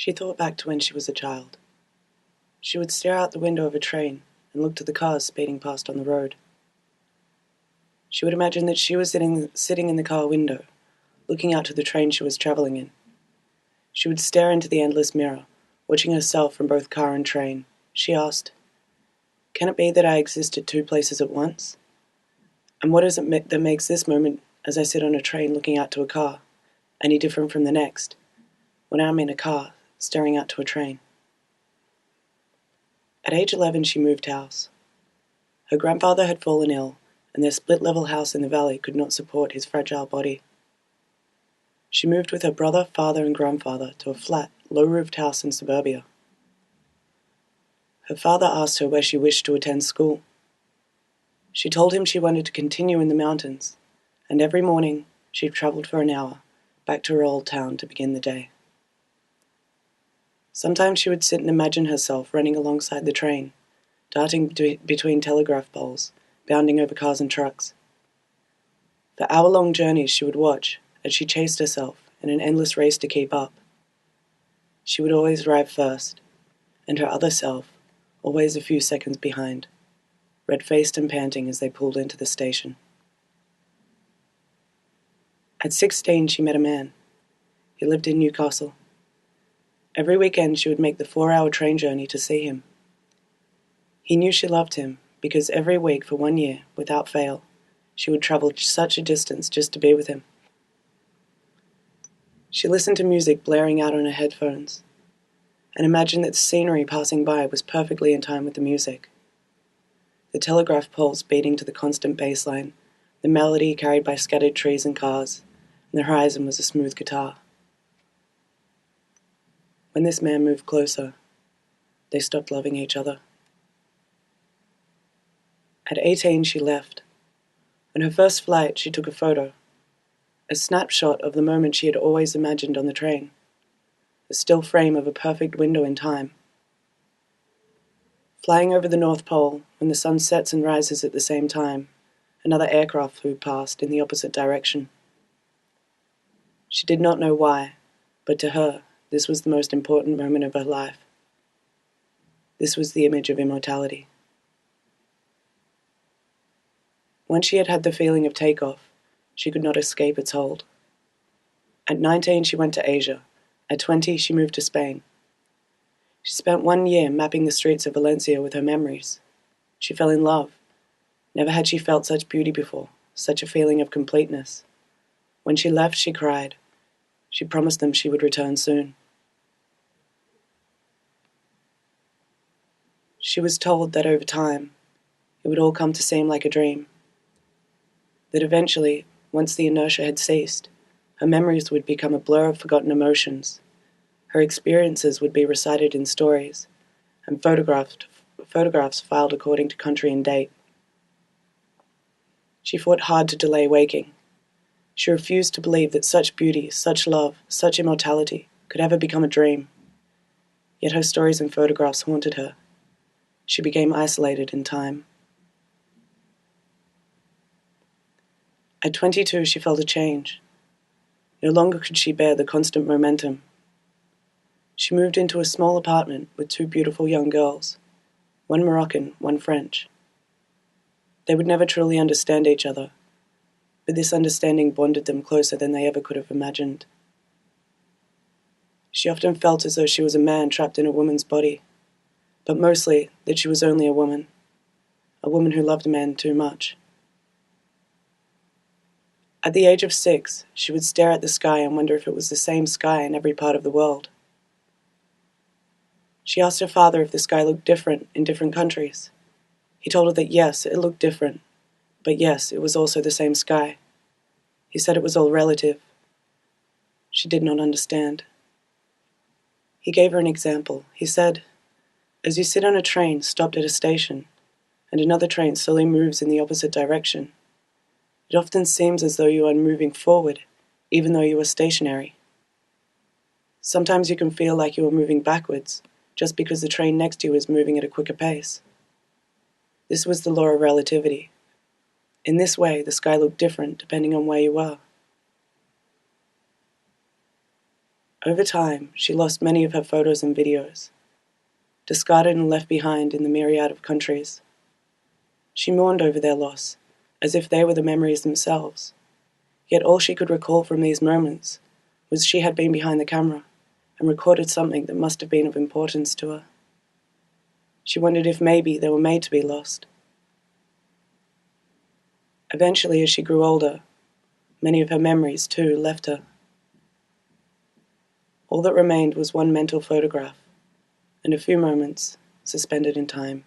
She thought back to when she was a child. She would stare out the window of a train and look to the cars speeding past on the road. She would imagine that she was sitting in the car window, looking out to the train she was traveling in. She would stare into the endless mirror, watching herself from both car and train. She asked, "Can it be that I exist at two places at once? And what is it that makes this moment, as I sit on a train looking out to a car, any different from the next, when I'm in a car, staring out to a train?" At age 11, she moved house. Her grandfather had fallen ill, and their split-level house in the valley could not support his fragile body. She moved with her brother, father, and grandfather to a flat, low-roofed house in suburbia. Her father asked her where she wished to attend school. She told him she wanted to continue in the mountains, and every morning she traveled for an hour back to her old town to begin the day. Sometimes she would sit and imagine herself running alongside the train, darting between telegraph poles, bounding over cars and trucks. For hour-long journeys she would watch as she chased herself in an endless race to keep up. She would always arrive first, and her other self always a few seconds behind, red-faced and panting as they pulled into the station. At 16, she met a man. He lived in Newcastle. Every weekend she would make the 4-hour train journey to see him. He knew she loved him because every week for 1 year, without fail, she would travel such a distance just to be with him. She listened to music blaring out on her headphones and imagined that the scenery passing by was perfectly in time with the music. The telegraph poles beating to the constant bass line, the melody carried by scattered trees and cars, and the horizon was a smooth guitar. When this man moved closer, they stopped loving each other. At 18, she left. On her first flight, she took a photo, a snapshot of the moment she had always imagined on the train, a still frame of a perfect window in time. Flying over the North Pole, when the sun sets and rises at the same time, another aircraft flew past in the opposite direction. She did not know why, but to her, this was the most important moment of her life. This was the image of immortality. Once she had had the feeling of takeoff, she could not escape its hold. At 19, she went to Asia. At 20, she moved to Spain. She spent 1 year mapping the streets of Valencia with her memories. She fell in love. Never had she felt such beauty before, such a feeling of completeness. When she left, she cried. She promised them she would return soon. She was told that over time, it would all come to seem like a dream. That eventually, once the inertia had ceased, her memories would become a blur of forgotten emotions. Her experiences would be recited in stories, and photographs filed according to country and date. She fought hard to delay waking. She refused to believe that such beauty, such love, such immortality could ever become a dream. Yet her stories and photographs haunted her. She became isolated in time. At 22, she felt a change. No longer could she bear the constant momentum. She moved into a small apartment with 2 beautiful young girls, one Moroccan, one French. They would never truly understand each other, but this understanding bonded them closer than they ever could have imagined. She often felt as though she was a man trapped in a woman's body, but mostly that she was only a woman who loved men too much. At the age of 6, she would stare at the sky and wonder if it was the same sky in every part of the world. She asked her father if the sky looked different in different countries. He told her that yes, it looked different, but yes, it was also the same sky. He said it was all relative. She did not understand. He gave her an example. He said, "As you sit on a train stopped at a station, and another train slowly moves in the opposite direction, it often seems as though you are moving forward, even though you are stationary. Sometimes you can feel like you are moving backwards, just because the train next to you is moving at a quicker pace." This was the law of relativity. In this way, the sky looked different depending on where you were. Over time, she lost many of her photos and videos, discarded and left behind in the myriad of countries. She mourned over their loss, as if they were the memories themselves. Yet all she could recall from these moments was she had been behind the camera and recorded something that must have been of importance to her. She wondered if maybe they were made to be lost. Eventually, as she grew older, many of her memories, too, left her. All that remained was one mental photograph and a few moments suspended in time.